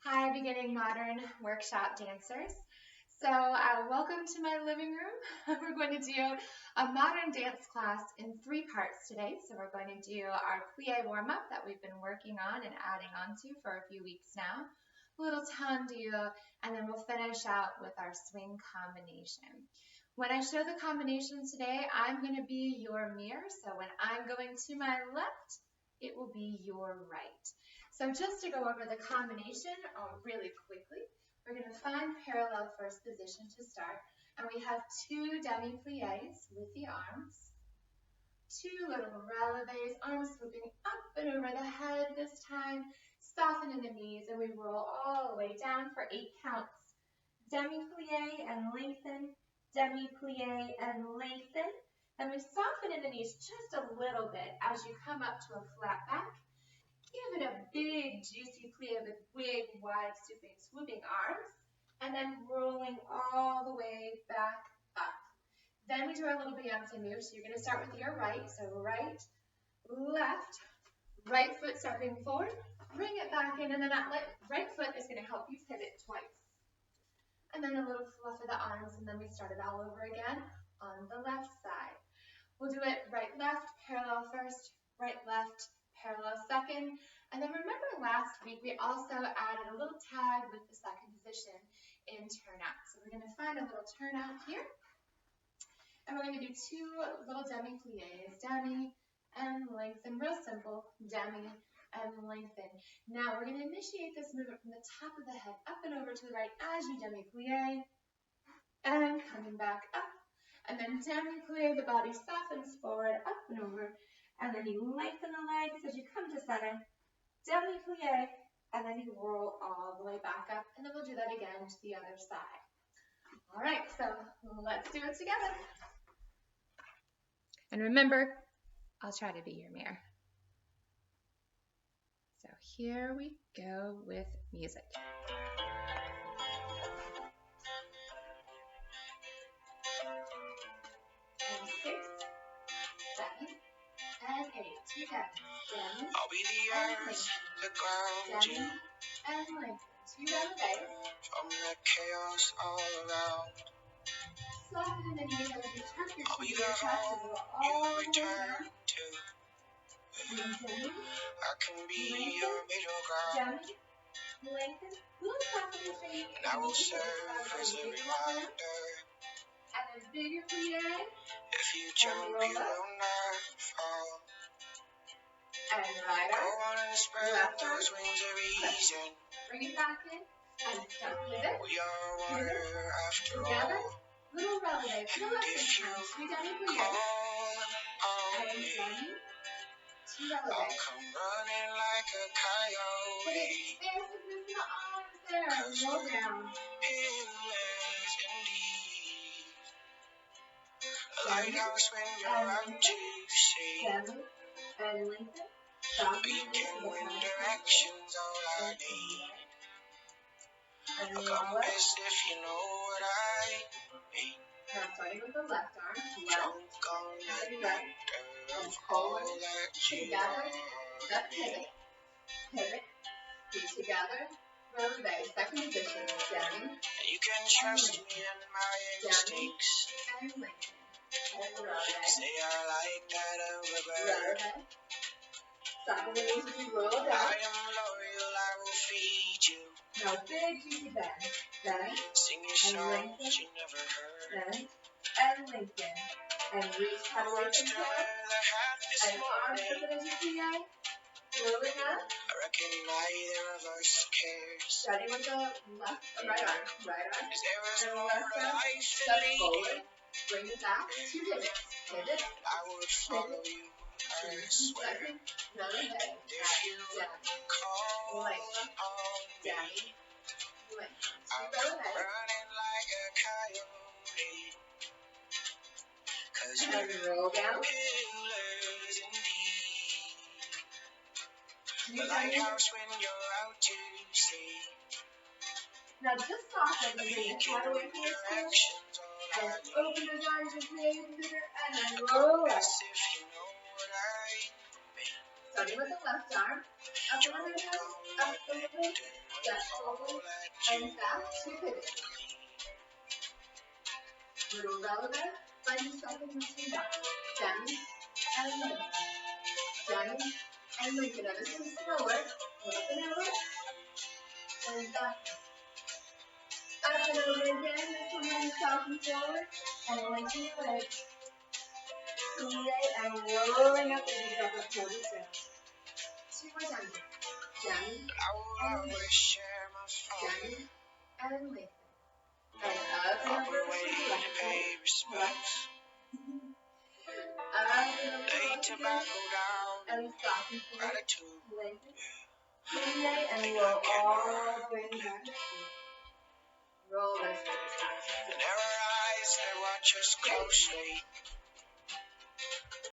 Hi, beginning modern workshop dancers. Welcome to my living room. We're going to do a modern dance class in 3 parts today. So we're going to do our plie warm-up that we've been working on and adding onto for a few weeks now, a little tendu, and then we'll finish out with our swing combination. When I show the combination today, I'm going to be your mirror. So when I'm going to my left, it will be your right. So just to go over the combination really quickly, we're going to find parallel first position to start. And we have 2 demi-pliés with the arms, 2 little relevés, arms swooping up and over the head this time, softening the knees, and we roll all the way down for 8 counts. Demi-plié and lengthen, demi-plié and lengthen. And we soften in the knees just a little bit as you come up to a flat back. Give it a big, juicy plie with big, wide, swooping arms, and then rolling all the way back up. Then we do our little Beyonce move. So you're going to start with your right. So right, left, right foot stepping forward, bring it back in, and then that right foot is going to help you pivot twice. And then a little fluff of the arms, and then we start it all over again on the left side. We'll do it right, left, parallel first, right, left, parallel second. And then remember last week we also added a little tag with the second position in turnout. So we're going to find a little turnout here. And we're going to do 2 little demi-pliés, demi and lengthen, real simple, demi and lengthen. Now we're going to initiate this movement from the top of the head up and over to the right as you demi-plié and coming back up. And then demi-plié, the body softens forward, up and over. And then you lengthen the legs as you come to center, demi-plié, and then you roll all the way back up. And then we'll do that again to the other side. All right, so let's do it together. And remember, I'll try to be your mirror. So here we go with music. And 6, 7, and 8. Together. Demi, I'll be the earth, the ground, demi, and lengthen. 2 relevés. From the chaos all around. Soften in the knees as you tuck your feet and chest all the way down. Demi, I can be lengthen, your middle ground. Demi, lengthen, little tap in the feet. And I will serve as a reminder. And then bigger plie. If you jump, you will not fall. And right arm, left arm, bring it back in, and step pivot. We are water after together, all. Little releve to the left this time, 2 demi-pliés, and demi, 2 releve. I'll come running like a coyote. Put expansiveness in the arms there, and roll down. Pillars indeed. A lighthouse when you're out to sea. Demi, and lengthen. Beacon when directions all I need. A compass if you know what I mean. Now starting with the left arm, left, and right, and forward, together, step pivot, pivot, feet together, releve, second position, demi, and you can trust me in my instincts, and lengthen, and releve, say I like that of a bird, releve. Soften the knees as you roll down. I am loyal, I will feed you. Now big juicy bend. Bend. Sing your songs you never heard. Bend. And lengthen. And reach halfway from here. And arms up as you plie. Rolling up. I reckon neither of us cares. Starting with the left, right arm. Right arm. And left arm. Step forward. Bring it back. 2 pivots. Pivot. I would follow you. I swear. Releve, demi, lengthen. I'm running like a coyote. 'Cause we're roll down. Pillars indeed. The lighthouse when you're out to sea. Now just soften and bring the head away from your chest. And open those arms and play even bigger. And then roll up. Starting with the left arm, up over the head, up over the head, Step forward and back to pivot. Little relevant, find yourself in between back. Down and lift. Down and link it ever so slower. Up and over. And back. Up and over again. This one when you're falcon forward. And linking your legs. Plié and rolling up as you drop up towards the ground. 2 more times. Down and lift. Down and lift. And up and over to the left. Left. Up and over to the left. And falcon forward. Link it. Plié and roll all the way back. Roll those shoulders back. In her eyes, they watch us closely.